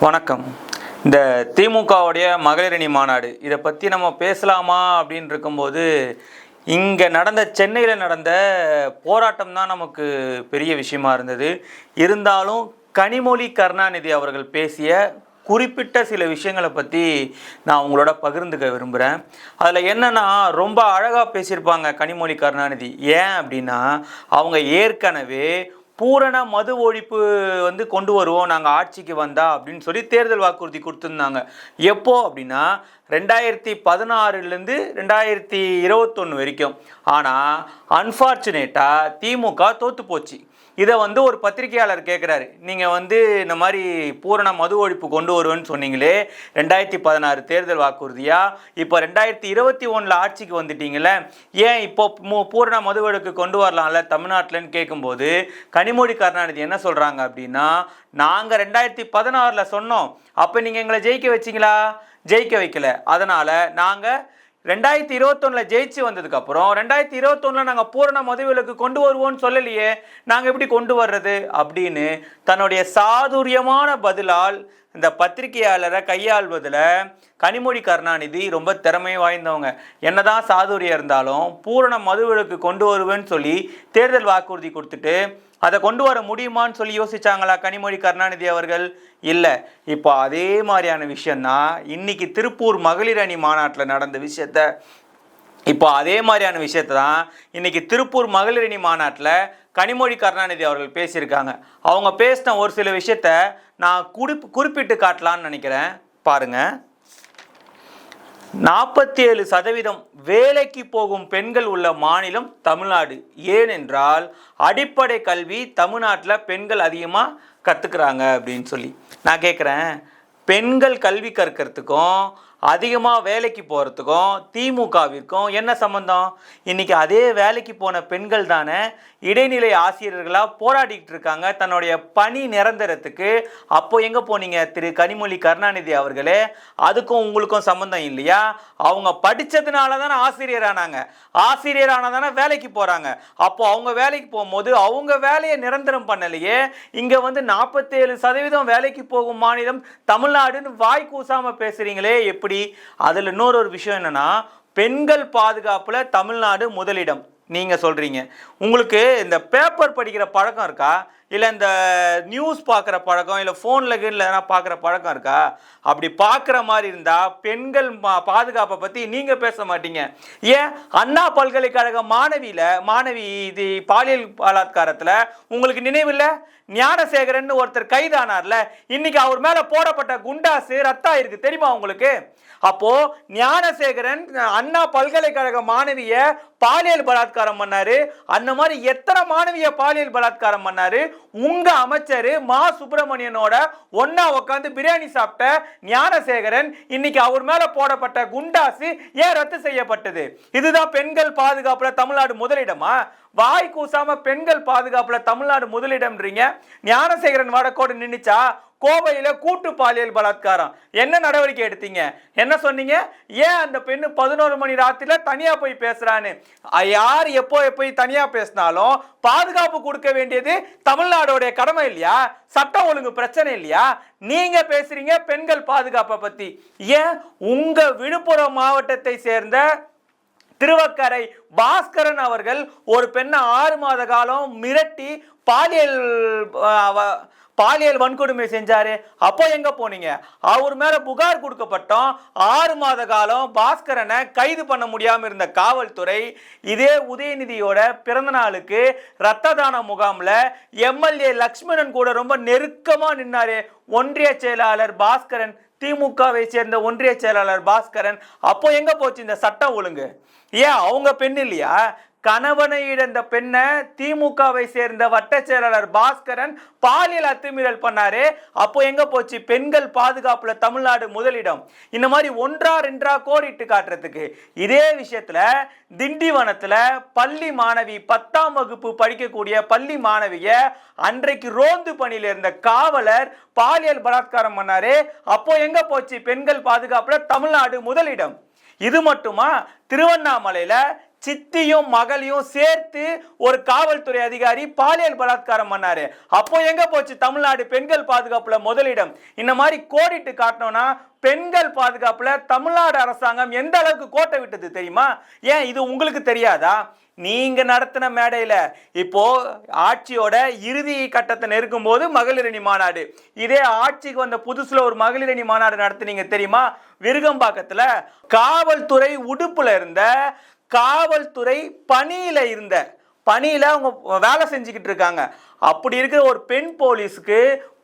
வணக்கம். இந்த திமுகவுடைய மகளிரணி மாநாடு இதை பற்றி நம்ம பேசலாமா அப்படின்னு இருக்கும்போது, இங்கே சென்னையில் நடந்த போராட்டம் தான் நமக்கு பெரிய விஷயமா இருந்தது. இருந்தாலும் கனிமொழி கருணாநிதி அவர்கள் பேசிய குறிப்பிட்ட சில விஷயங்களை பற்றி நான் உங்களோட பகிர்ந்துக்க விரும்புகிறேன். அதில் என்னென்னா, ரொம்ப அழகாக பேசியிருப்பாங்க கனிமொழி கருணாநிதி. ஏன் அப்படின்னா, அவங்க ஏற்கனவே பூரண மது ஒழிப்பு கொண்டு வருவோம் நாங்கள் ஆட்சிக்கு வந்தா அப்படின்னு சொல்லி தேர்தல் வாக்குறுதி கொடுத்துருந்தாங்க. எப்போ அப்படின்னா 2016 2021 வரைக்கும். ஆனால் அன்ஃபார்ச்சுனேட்டாக திமுக தோற்று போச்சு. இதை ஒரு பத்திரிகையாளர் கேட்குறாரு, நீங்கள் இந்த மாதிரி பூரண மது ஒழிப்பு கொண்டு வருவேன்னு சொன்னீங்களே 2016 தேர்தல் வாக்குறுதியா, இப்போ 2021 ஆட்சிக்கு வந்துட்டீங்களே, ஏன் இப்போ பூரண மது ஒழிப்பு கொண்டு வரலாம்ல தமிழ்நாட்டில்னு கேட்கும்போது கனிமொழி கருணாநிதி என்ன சொல்கிறாங்க அப்படின்னா, நாங்கள் 2016 சொன்னோம், அப்போ நீங்கள் எங்களை ஜெயிக்க வச்சிங்களா? ஜெயிக்க வைக்கல. அதனால் நாங்கள் 2021 ஜெயிச்சு வந்ததுக்கப்புறம் 2021 நாங்கள் பூரண மதுவிலக்கு கொண்டு வருவோம்னு சொல்லலையே, நாங்கள் எப்படி கொண்டு வர்றது அப்படின்னு தன்னுடைய சாதுரியமான பதிலால் இந்த பத்திரிகையாளரை கையாள்வதில் கனிமொழி கருணாநிதி ரொம்ப திறமை வாய்ந்தவங்க. என்னதான் சாதுரியம் இருந்தாலும் பூரண மதுவிலக்கு கொண்டு வருவேன்னு சொல்லி தேர்தல் வாக்குறுதி கொடுத்துட்டு அதை கொண்டு வர முடியுமான்னு சொல்லி யோசிச்சாங்களா கனிமொழி கருணாநிதி அவர்கள்? இல்லை. இப்போ அதே மாதிரியான விஷயந்தான் இன்னைக்கு திருப்பூர் மகளிர் அணி மாநாட்டில் நடந்த விஷயத்த, இப்போ அதே மாதிரியான விஷயத்தை தான் இன்னைக்கு திருப்பூர் மகளிர் அணி மாநாட்டில் கனிமொழி கருணாநிதி அவர்கள் பேசியிருக்காங்க. அவங்க பேசின ஒரு சில விஷயத்த நான் குறிப்பிட்டு காட்டலான்னு நினைக்கிறேன். பாருங்க. 47% வேலைக்கு போகும் பெண்கள் உள்ள மாநிலம் தமிழ்நாடு. ஏனென்றால் அடிப்படை கல்வி தமிழ்நாட்டில் பெண்கள் அதிகமாக கற்றுக்குறாங்க அப்படின்னு சொல்லி நான் கேட்குறேன், பெண்கள் கல்வி கற்கிறதுக்கும் அதிகமாக வேலைக்கு போகிறதுக்கும் திமுகவிற்கும் என்ன சம்மந்தம்? இன்றைக்கி அதே வேலைக்கு போன பெண்கள் தானே இடைநிலை ஆசிரியர்களாக போராடிக்கிட்டு இருக்காங்க தன்னுடைய பணி நிரந்தரத்துக்கு. அப்போ எங்கே போனீங்க திரு கனிமொழி கருணாநிதி அவர்களே? அதுக்கும் உங்களுக்கும் சம்மந்தம் இல்லையா? அவங்க படித்ததுனால தானே ஆசிரியரானாங்க, ஆசிரியரானால் தானே வேலைக்கு போகிறாங்க. அப்போ அவங்க வேலைக்கு போகும்போது அவங்க வேலையை நிரந்தரம் பண்ணலையே. இங்கே 47% வேலைக்கு போகும் மாநிலம் தமிழ்நாடுன்னு வாய் கூசாமல் பேசுகிறீங்களே எப்படி? அதில் இன்னொரு விஷயம் என்னன்னா, பெண்கள் பாதுகாப்புல தமிழ்நாடு முதலிடம் நீங்க சொல்றீங்க. உங்களுக்கு இந்த பேப்பர் படிக்கிற பழக்கம் இருக்கா? இல்லை இந்த நியூஸ் பார்க்குற பழக்கம், இல்லை ஃபோனில் எதனா பார்க்குற பழக்கம் இருக்கா? அப்படி பார்க்குற மாதிரி இருந்தால் பெண்கள் பாதுகாப்பை பற்றி நீங்கள் பேச மாட்டீங்க. ஏன் அண்ணா பல்கலைக்கழக மாணவி இது பாலியல் பலாத்காரத்தில் உங்களுக்கு நினைவில்லை? ஞானசேகரன் ஒருத்தர் கைதானார்ல, இன்னைக்கு அவர் மேலே போடப்பட்ட குண்டாசு ரத்தம் இருக்கு தெரியுமா உங்களுக்கு? அப்போ ஞானசேகரன் அண்ணா பல்கலைக்கழக மாணவிய பாலியல் பலாத்காரம் பண்ணாரு. அந்த மாதிரி எத்தனை மாணவிய பாலியல் பலாத்காரம் பண்ணாரு? உங்க அமைச்சர் மா சுப்பிரமணியனோட ஒன்னா உட்காந்து பிரியாணி சாப்பிட்ட ஞானசேகரன் இன்னைக்கு அவர் மேல போடப்பட்ட குண்டாசு ஏன் ரத்து செய்யப்பட்டது? இதுதான் பெண்கள் பாதுகாப்புல தமிழ்நாடு முதலிடமா? வாய் கூசாம பெண்கள் பாதுகாப்புல தமிழ்நாடு முதலிடம்ன்றீங்க. ஞானசேகரன் வடக்கோடு நின்னுச்சா? கோவையில கூட்டு பாலியல் பலாத்காரம் என்ன நடவடிக்கை எடுத்தீங்க? என்ன சொன்னீங்க? ஏன் அந்த பெண்ணு 11 மணி ராத்திரில தனியா போய் பேசுறான்னு? யார் எப்போ தனியா பேசினாலும் பாதுகாப்பு கொடுக்க வேண்டியது தமிழ்நாடோடைய கடமை இல்லையா? சட்டம் ஒழுங்கு பிரச்சனை இல்லையா? நீங்க பேசுறீங்க பெண்கள் பாதுகாப்பை பத்தி. ஏன் உங்க விழுப்புரம் மாவட்டத்தை சேர்ந்த திருவக்கரை பாஸ்கரன் அவர்கள் ஒரு பெண்ணை 6 மாத காலம் மிரட்டி பாலியல் வன்கொடுமை செஞ்சாரு. அப்போ எங்க போனீங்க? அவர் மேல புகார் கொடுக்கப்பட்டோம். 6 மாத காலம் பாஸ்கரனை கைது பண்ண முடியாம இருந்த காவல்துறை இதே உதயநிதியோட பிறந்த நாளுக்கு ரத்த தான முகாம்ல எம்எல்ஏ லக்ஷ்மணன் கூட ரொம்ப நெருக்கமா நின்னாரு ஒன்றிய செயலாளர் பாஸ்கரன், திமுகவை சேர்ந்த ஒன்றிய செயலாளர் பாஸ்கரன். அப்போ எங்க போச்சு இந்த சட்டம் ஒழுங்கு? ஏன் அவங்க பெண் இல்லையா? கணவனை இழந்த பெண்ணை திமுகவை சேர்ந்த வட்ட செயலாளர் பாஸ்கரன் பாலியல் அத்துமீறல் பண்ணாரு. அப்போ எங்க போச்சு பெண்கள் பாதுகாப்புல தமிழ்நாடு முதலிடம்? இந்த மாதிரி 1-2 கோடிட்டு காட்டுறதுக்கு இதே விஷயத்துல திண்டிவனத்துல பள்ளி மாணவி 10ஆம் வகுப்பு படிக்கக்கூடிய பள்ளி மாணவிய அன்றைக்கு ரோந்து பணியில இருந்த காவலர் பாலியல் பலாத்காரம் பண்ணாரு. அப்போ எங்க போச்சு பெண்கள் பாதுகாப்புல தமிழ்நாடு முதலிடம்? இது மட்டுமா? திருவண்ணாமலையில சித்தியும் மகளையும் சேர்த்து ஒரு காவல்துறை அதிகாரி பாலியல் பலாத்காரம் பண்ணாரு. அப்போ எங்க போச்சு தமிழ்நாடு பெண்கள் பாதுகாப்புல முதலிடம்? இந்த மாதிரி கோடிட்டு காட்டணும்னா பெண்கள் பாதுகாப்புல தமிழ்நாடு அரசாங்கம் எந்த அளவுக்கு கோட்டை விட்டது தெரியுமா? ஏன் இது உங்களுக்கு தெரியாதா? நீங்க நடத்தின மேடையில இப்போ ஆட்சியோட இறுதி கட்டத்தை நெருக்கும் போது மகளிரணி மாநாடு, இதே ஆட்சிக்கு வந்த புதுசுல ஒரு மகளிரணி மாநாடு நடத்துனீங்க தெரியுமா? விருகம்பாக்கத்துல காவல்துறை உடுப்புல இருந்த, காவல்துறை பணியில அவங்க வேலை செஞ்சுக்கிட்டு இருக்காங்க. அப்படி இருக்கிற ஒரு பெண் போலீஸுக்கு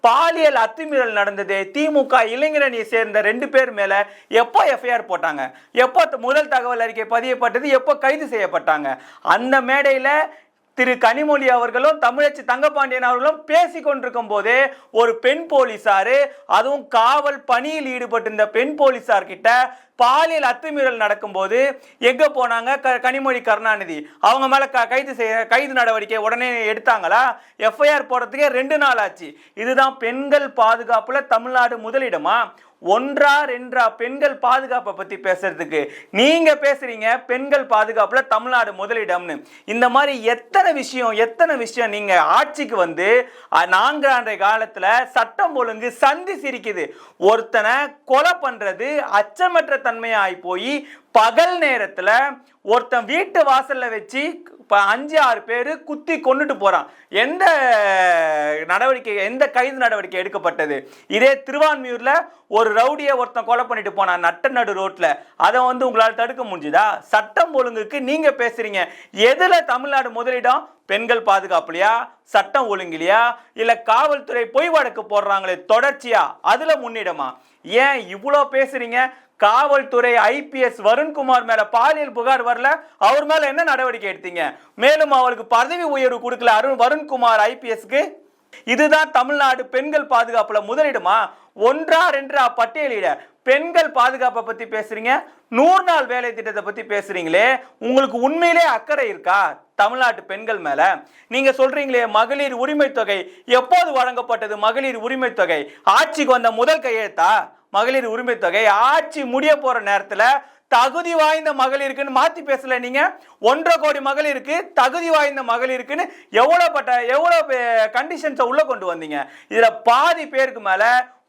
பாலியல் அத்துமீறல் நடந்தது. திமுக இளைஞரணியை சேர்ந்த 2 பேர் மேல எப்போ எஃப்ஐஆர் போட்டாங்க? எப்போ முதல் தகவல் அறிக்கை பதியப்பட்டது? எப்போ கைது செய்யப்பட்டாங்க? அந்த மேடையில திரு கனிமொழி அவர்களும் தமிழச்சி தங்கபாண்டியன் அவர்களும் பேசி கொண்டிருக்கும் போதே ஒரு பெண் போலீசாரு, அதுவும் காவல் பணியில் ஈடுபட்டிருந்த பெண் போலீசார் கிட்ட பாலியல் அத்துமீறல் நடக்கும்போது எங்க போனாங்க? கனிமொழி கருணாநிதி அவங்க மேல கைது நடவடிக்கை உடனே எடுத்தாங்களா? எஃப்ஐஆர் போடுறதுக்கே 2 நாள் ஆச்சு. இதுதான் பெண்கள் பாதுகாப்புல தமிழ்நாடு முதலிடமா? 1 2 பெண்கள் பாதுகாப்பை பத்தி பேசுறதுக்கு நீங்க பேசுறீங்க பெண்கள் பாதுகாப்புல தமிழ்நாடு முதலிடம்னு. இந்த மாதிரி எத்தனை விஷயம் நீங்க ஆட்சிக்கு வந்து 4 ஆண்டு காலத்துல சட்டம் ஒழுங்கு சந்தி சிரிக்குது. ஒருத்தனை கொலை பண்றது அச்சமற்ற தன்மையாகி போய் பகல் நேரத்துல ஒருத்தன் வீட்டு வாசல்ல வச்சு 5-6 பேர் குத்தி கொண்டுட்டு போறான். எந்த கைது நடவடிக்கை எடுக்கப்பட்டது? இதே திருவான்மியூர்ல ஒரு ரவுடியை ஒருத்தன் கொலை பண்ணிட்டு போனான் நடு ரோட்ல. அதை வந்து உங்களால் தடுக்க முடிஞ்சுதா? சட்டம் ஒழுங்குக்கு நீங்க பேசுறீங்க. எதுல தமிழ்நாடு முதலிடம்? பெண்கள் பாதுகாப்புலையா, சட்டம் ஒழுங்குலையா, இல்ல காவல்துறை பொய் வழக்கு போடுறாங்களே தொடர்ச்சியா அதுல முன்னிடமா? ஏன் இவ்வளோ பேசுறீங்க? காவல்துறை ஐபிஎஸ் வருண்குமார் மேல பாலியல் புகார் வரல, அவர் மேல என்ன நடவடிக்கை எடுத்தீங்க? மேலும் அவருக்கு பதவி உயர்வு கொடுக்கல வருண்குமார் ஐபிஎஸ்க்கு. இதுதான் தமிழ்நாடு பெண்கள் பாதுகாப்புல முதலிடுமா? 1 2 பட்டியலிட பெண்கள் பாதுகாப்பை பத்தி பேசுறீங்க, 100 நாள் வேலை திட்டத்தை பத்தி பேசுறீங்களே. உங்களுக்கு உண்மையிலே அக்கறை இருக்கா தமிழ்நாட்டு பெண்கள் மேல? நீங்க சொல்றீங்களே மகளிர் உரிமை தொகை எப்போது வழங்கப்பட்டது? மகளிர் உரிமை தொகை ஆட்சிக்கு வந்த முதல் கையெழுத்தா மகளிர் உரிமை தொகை? ஆட்சி முடிய போற நேரத்துல தகுதி வாய்ந்த மகளிருக்குன்னு மாத்தி பேசல நீங்க. 1.5 கோடி மகளிருக்கு தகுதி வாய்ந்த மகளிருக்குன்னு எவ்வளவு கண்டிஷன்ஸை உள்ள கொண்டு வந்தீங்க. இதுல பாதி பேருக்கு மேல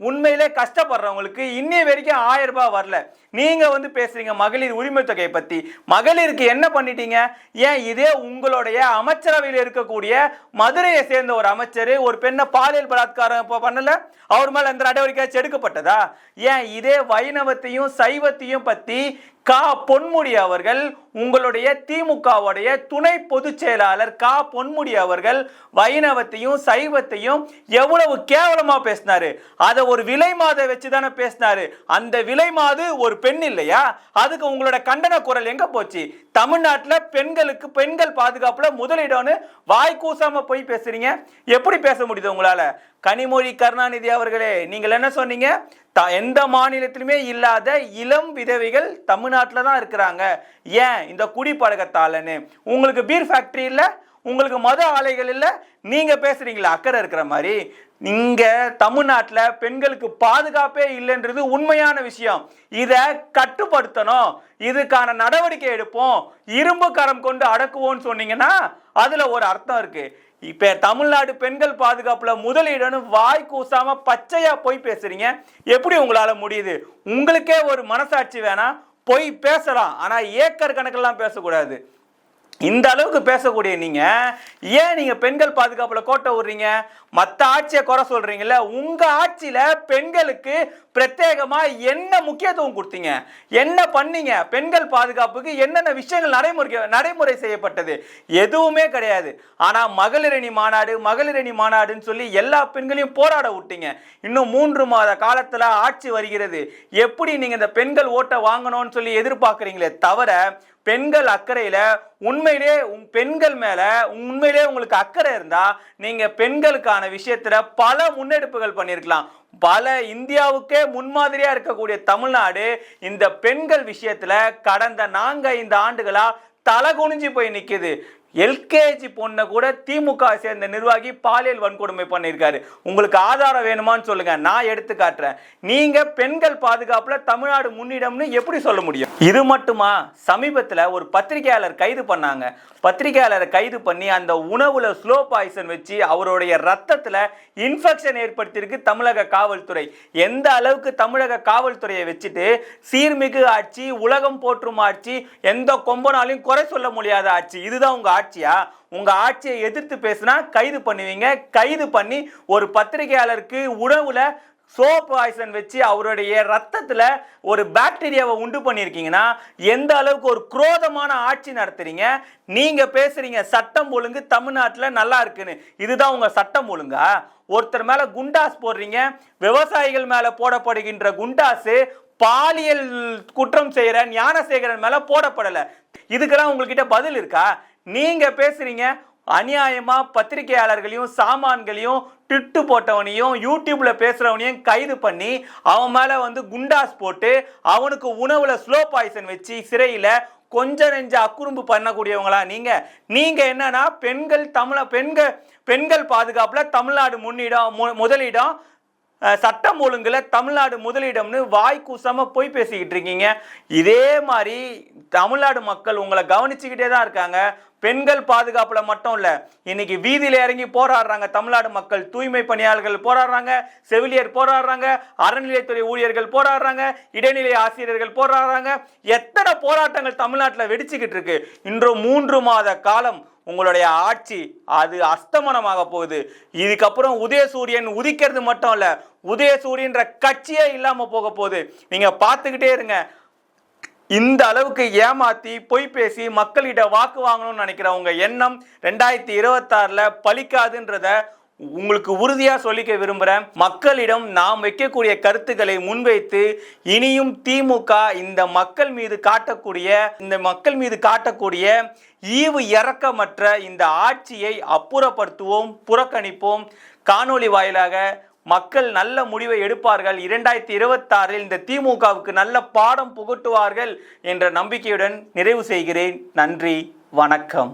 உண்மையிலே கஷ்டப்படுறவங்களுக்கு இன்னைய வரைக்கும் 1000 ரூபாய் வரல. நீங்க வந்து பேசுறீங்க மகளிர் உரிமை தொகையை பத்தி. மகளிருக்கு என்ன பண்ணிட்டீங்க? ஏன் இதே உங்களுடைய அமைச்சரவையில் இருக்கக்கூடிய மதுரையை சேர்ந்த ஒரு அமைச்சர் ஒரு பெண்ணை பாலியல் பலாத்காரம் பண்ணல, அவர் மேல எந்த நடவடிக்கை எடுக்கப்பட்டதா? ஏன் இதே வைணவத்தையும் சைவத்தையும் பத்தி பொன்முடி அவர்கள், உங்களுடைய திமுகவுடைய துணை பொதுச் செயலாளர் பொன்முடி அவர்கள் வைணவத்தையும் சைவத்தையும் எவ்வளவு கேவலமா பேசினாரு. அதை ஒரு விலை மாத வச்சுதானே பேசினாரு. அந்த விலை மாது ஒரு பெண் இல்லையா? அதுக்கு உங்களோட கண்டன குரல் எங்க போச்சு? தமிழ்நாட்டில் பெண்களுக்கு பெண்கள் பாதுகாப்புல முதலிடம்னு வாய் கூசாம போய் பேசுறீங்க. எப்படி பேச முடியுது உங்களால? கனிமொழி கருணாநிதி அவர்களே, நீங்கள் என்ன சொன்னீங்க? எந்த மாநிலத்திலுமே இல்லாத இளம் விதவைகள் தமிழ்நாட்டில் தான் இருக்கிறாங்க. ஏன்? இந்த குடிப்பழக்கத்தாலன்னு. உங்களுக்கு பீர் ஃபேக்டரி இல்லை, உங்களுக்கு மது ஆலைகள் இல்லை, நீங்க பேசுறீங்களா அக்கறை இருக்கிற மாதிரி? இங்க தமிழ்நாட்டில் பெண்களுக்கு பாதுகாப்பே இல்லைன்றது உண்மையான விஷயம். இதை கட்டுப்படுத்தணும், இதுக்கான நடவடிக்கை எடுப்போம், இரும்பு கரம் கொண்டு அடக்குவோம்னு சொன்னீங்கன்னா அதுல ஒரு அர்த்தம் இருக்கு. இப்ப தமிழ்நாடு பெண்கள் பாதுகாப்புல முதலீடுன்னு வாய் கூசாம பச்சையா போய் பேசுறீங்க. எப்படி உங்களால முடியுது? உங்களுக்கே ஒரு மனசாட்சி வேணா? போய் பேசலாம், ஆனா ஏக்கர் கணக்கெல்லாம் பேசக்கூடாது. இந்த அளவுக்கு பேசக்கூடிய நீங்க ஏன் நீங்க பெண்கள் பாதுகாப்புல கோட்டை விடுறீங்க? மற்ற ஆட்சியை குறை சொல்றீங்கல்ல, உங்க ஆட்சியில பெண்களுக்கு பிரத்யேகமா என்ன முக்கியத்துவம் கொடுத்தீங்க? என்ன பண்ணீங்க? பெண்கள் பாதுகாப்புக்கு என்னென்ன விஷயங்கள் நடைமுறை செய்யப்பட்டது? எதுவுமே கிடையாது. ஆனா மகளிரணி மாநாடுன்னு சொல்லி எல்லா பெண்களையும் போராட விட்டீங்க. இன்னும் 3 மாத காலத்துல ஆட்சி வருகிறது. எப்படி நீங்க இந்த பெண்கள் ஓட்டை வாங்கணும்னு சொல்லி எதிர்பார்க்கறீங்களே தவிர பெண்கள் அக்கறையில உண்மையிலே பெண்கள் மேல உண்மையிலே உங்களுக்கு அக்கறை இருந்தா நீங்க பெண்களுக்கான விஷயத்துல பல முன்னெடுப்புகள் பண்ணிருக்கலாம். பல இந்தியாவுக்கே முன்மாதிரியா இருக்கக்கூடிய தமிழ்நாடு இந்த பெண்கள் விஷயத்துல கடந்த 4-5 ஆண்டுகளா தலை குனிஞ்சு போய் நிக்குது. எல்கேஜி பொண்ணை கூட திமுக சேர்ந்த நிர்வாகி பாலியல் வன்கொடுமை பண்ணியிருக்காரு. உங்களுக்கு ஆதாரம் வேணுமான்னு சொல்லுங்க, நான் எடுத்து காட்டுறேன். நீங்க பெண்கள் பாதுகாப்புல தமிழ்நாடு முன்னிடம்னு எப்படி சொல்ல முடியும்? இது மட்டுமா, சமீபத்தில் ஒரு பத்திரிகையாளர் கைது பண்ணாங்க. பத்திரிகையாளரை கைது பண்ணி அந்த உணவுல ஸ்லோ பாய்சன் வச்சு அவருடைய ரத்தத்துல இன்ஃபெக்ஷன் ஏற்படுத்தியிருக்கு தமிழக காவல்துறை. எந்த அளவுக்கு தமிழக காவல்துறையை வச்சுட்டு சீர்மிகு ஆட்சி, உலகம் போற்றும் ஆட்சி, எந்த கொம்பனாலையும் குறை சொல்ல முடியாத ஆட்சி, இதுதான் உங்க ஆட்சியா? உங்க ஆட்சியை எதிர்த்து பேசினா கைது பண்ணுவீங்க. கைது பண்ணி ஒரு பத்திரிகையாளருக்கு உணவுல சோப் பாய்சன் வச்சு அவருடைய ரத்தத்துல ஒரு பாக்டீரியாவை உண்டு பண்ணியிருக்கீங்கன்னா எந்த அளவுக்கு ஒரு குரோதமான ஆட்சி நடத்துறீங்க? நீங்க பேசுறீங்க சட்டம் ஒழுங்கு தமிழ்நாட்டில் நல்லா இருக்குன்னு. இதுதான் உங்க சட்டம் ஒழுங்கா? ஒருத்தர் மேல குண்டாஸ் போடுறீங்க. விவசாயிகள் மேல போடப்படுகின்ற குண்டாஸ் பாலியல் குற்றம் செய்யற ஞானசேகரன் மேல போடப்படல. இதுக்கெல்லாம் உங்ககிட்ட பதில் இருக்கா? நீங்க பேசுறீங்க அநியாயமா பத்திரிகையாளர்களையும் சாமான்களையும் டிட்டு போட்டவனையும் யூடியூப்ல பேசுறவனையும் கைது பண்ணி அவன் மேல குண்டாஸ் போட்டு அவனுக்கு உணவுல ஸ்லோ பாய்சன் வச்சு சிறையில கொஞ்ச நெஞ்ச அக்குறும்பு பண்ணக்கூடியவங்களா நீங்க என்னன்னா பெண்கள் பாதுகாப்புல தமிழ்நாடு முதலிடம், சட்டம் ஒழுங்குல தமிழ்நாடு முதலிடம்னு வாய் கூசாம போய் பேசிக்கிட்டு இருக்கீங்க. இதே மாதிரி தமிழ்நாடு மக்கள் உங்களை கவனிச்சுக்கிட்டே தான் இருக்காங்க. பெண்கள் பாதுகாப்புல மட்டும் இல்ல, இன்னைக்கு வீதியில இறங்கி போராடுறாங்க தமிழ்நாடு மக்கள். தூய்மை பணியாளர்கள் போராடுறாங்க, செவிலியர் போராடுறாங்க, அறநிலையத்துறை ஊழியர்கள் போராடுறாங்க, இடைநிலை ஆசிரியர்கள் போராடுறாங்க. எத்தனை போராட்டங்கள் தமிழ்நாட்டில் வெடிச்சுக்கிட்டு இருக்கு. இன்று 3 மாத காலம் உங்களுடைய ஆட்சி அது அஸ்தமனமாக போகுது. இதுக்கப்புறம் உதயசூரியன் உதிக்கிறது மட்டும் இல்ல, உதயசூரியன்ற கட்சியே இல்லாம போக போகுது. நீங்க பார்த்துக்கிட்டே இருங்க. இந்த அளவுக்கு ஏமாத்தி பொய் பேசி மக்களிட வாக்கு வாங்கணும்னு நினைக்கிற உங்க எண்ணம் 2026 பலிக்காதுன்றத உங்களுக்கு உறுதியா சொல்லிக்க விரும்புறேன். மக்களிடம் நாம் வைக்கக்கூடிய கருத்துக்களை முன்வைத்து இனியும் திமுக இந்த மக்கள் மீது காட்டக்கூடிய ஈவு இரக்கமற்ற இந்த ஆட்சியை அப்புறப்படுத்துவோம், புறக்கணிப்போம். காணொளி வாயிலாக மக்கள் நல்ல முடிவை எடுப்பார்கள். 2026 இந்த திமுகவுக்கு நல்ல பாடம் புகட்டுவார்கள் என்ற நம்பிக்கையுடன் நிறைவு செய்கிறேன். நன்றி, வணக்கம்.